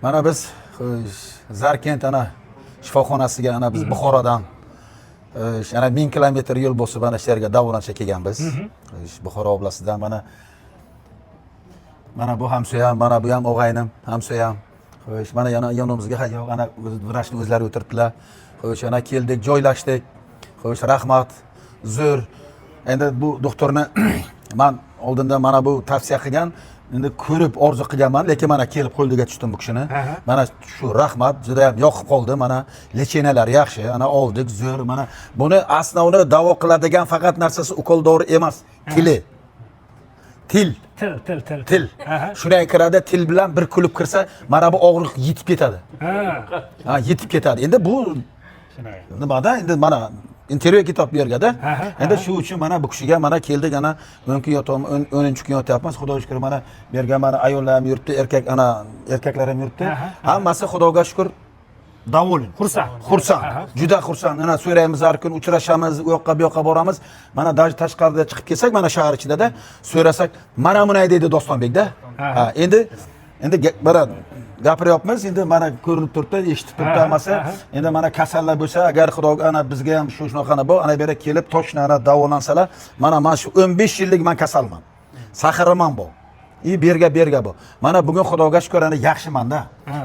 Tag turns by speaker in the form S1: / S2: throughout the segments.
S1: Mana biz Zarkent ana shifoxonasiga ana biz Buxorodan yana 1000 kilometr yo'l bosib ana shu yerga davolanishga kelganmiz. Buxoro oblastidan mana bu hamsoyam, mana bu ham o'g'aynim, hamsoyam. Xo'sh, mana yana yonimizga yo'q, ana vrachni o'zlari o'tiribdilar. Xo'sh, ana keldik, joylashdik. Xo'sh, rahmat. Zo'r. Endi bu doktorni men oldinda mana bu tavsiya qilgan, endi ko'rib orzu qilganman, lekin mana kelib qo'ldiga tushdim bu kishini. Mana shu rahmat, juda ham yoqib qoldi. Mana lecheniyalar yaxshi, ana oldik, zo'r. Mana buni asnovni davo qiladigan faqat narsasi ukol dori emas, tili. Til. Shunday kiradi, til bilan bir kulib kirsa, mana bu og'riq yetib ketadi. Ha, yetib ketadi. Endi bu nimada? Endi mana intervyu kitob berganda, endi shu uchun mana bu kishiga mana keldik, ana 10 kun yotaman, 10-chi kun yotyapmiz. Xudoga shukr, mana bergan mana ayollar ham yuribdi, erkaklar ham yuribdi. Hammasi Xudoga shukr davolan. Xursand. Juda xursand. Ana so'raymiz, har kun uchrashamiz, u yoqqa bu yoqqa boramiz. Mana tashqarida chiqib kelsak, mana shahar ichida so'rasak, mana bunday deydi Dostonbekda. Ha, endi mana gapiryapmiz, endi mana ko'rinib turibdi, eshitib turibdi hammasi. Endi mana kasallar bo'lsa, agar Xudoga ana bizga ham shunaqani bor, ana bera kelib toshni ana davolansalar, mana shu 15 yillik men kasalman. Saxarim ham bor. Berga bu. Mana bugun Xudoga shukr, ana yaxshiman-da.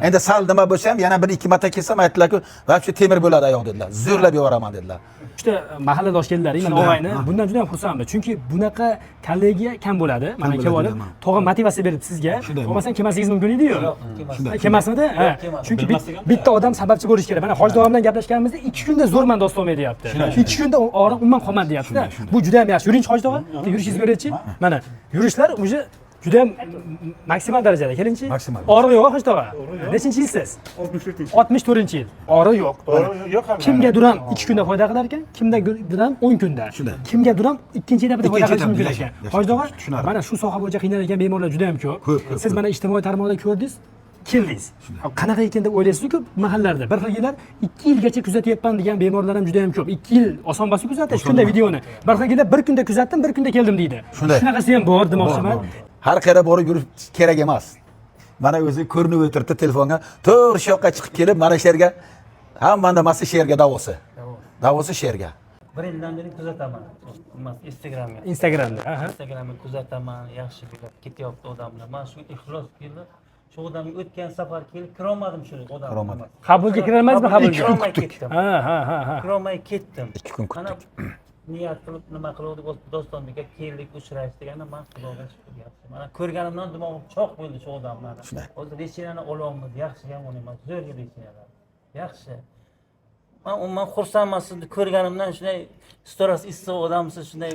S1: Endi sal nima bo'lsa ham yana 1-2 marta kelsam aytdilar-ku, "Vaqti temir bo'ladi ayoq" dedilar. Zo'rlab yuboraman dedilar.
S2: Juda mahalladosh keldilar, men og'ayni. Bundan juda ham xursandman. Chunki bunaqa kollegiya kam bo'ladi. Mana kelib olib, to'g'ri motivatsiya berib sizga. Bo'lmasam kelmasingiz mumkin edi-yu. Kelmasmidi? Ha. Chunki bitta odam sababchi bo'lish kerak. Mana Hoji bilan gaplashganimizda 2 kunda zo'rman Dostonbek deyapti. 2 kunda og'riq umuman qolmadi deyapti-da. Bu juda ham yaxshi. Yuring Hoji tog'a. Yurishingizni ko'raychi. Mana yurishlar уже juda ham maksimal darajada. Kelinchi? Og'riq yo'q Hoji tog'a. Nechinchi yilsiz? 64-yil. Og'riq yo'q. Kimgadir ham 2 kunda foyda qilar ekan, kimgadir ham 10 kunda. Kimgadir ham ikkinchi etapida foyda qilishi mumkin ekan. Hoji tog'a, mana shu soha bo'yicha qiynalgan bemorlar juda ham ko'p. Siz mana ijtimoiy tarmoqda ko'rdingiz, keldingiz. Qanaqa ekan deb o'ylaysiz-ku, mahallalarda bir xillar 2 yilgacha kuzatyapman degan bemorlar ham juda ham ko'p. 2 yil oson bosib kuzatish shunday videoni. Bir xillar bir kunda kuzatdim, bir kunda keldim deydi. Shunaqasi ham bor demoqchiman.
S1: Har qayerga borib yurib kerak emas. Mana o'zi ko'rinib o'tiribdi telefonga, to'g'ri shu yoqqa chiqib kelib, mana shu yerga hammani masi shu yerga davosi. Davosi shu yerga.
S3: Bir yildan beri kuzataman. Instagramga. Instagramga kuzataman, yaxshi bo'lib ketyapti odamlar. Men shu ixlos kelib, shu odamga o'tgan safar kelib kirolmadim shu odamga.
S2: Qabulga kirolmaysizmi qabulga?
S3: Kirolmay ketdim.
S2: Ha.
S3: Kirolmay ketdim.
S1: 2 kun kutdik.
S3: Niyat qilib nima qildik, Dostonbekka keldik, uchrashdik, ana men Xudoga shukr deyapman. Mana ko'rganimdan dimog'im choq bo'ldi shu odamlarni. Hozir lecheniani olyapmiz, yaxshi ham emas, zo'r lecheniyalar. Yaxshi. Men xursandman sizni ko'rganimdan, shunday storas issiq odamsiz, shunday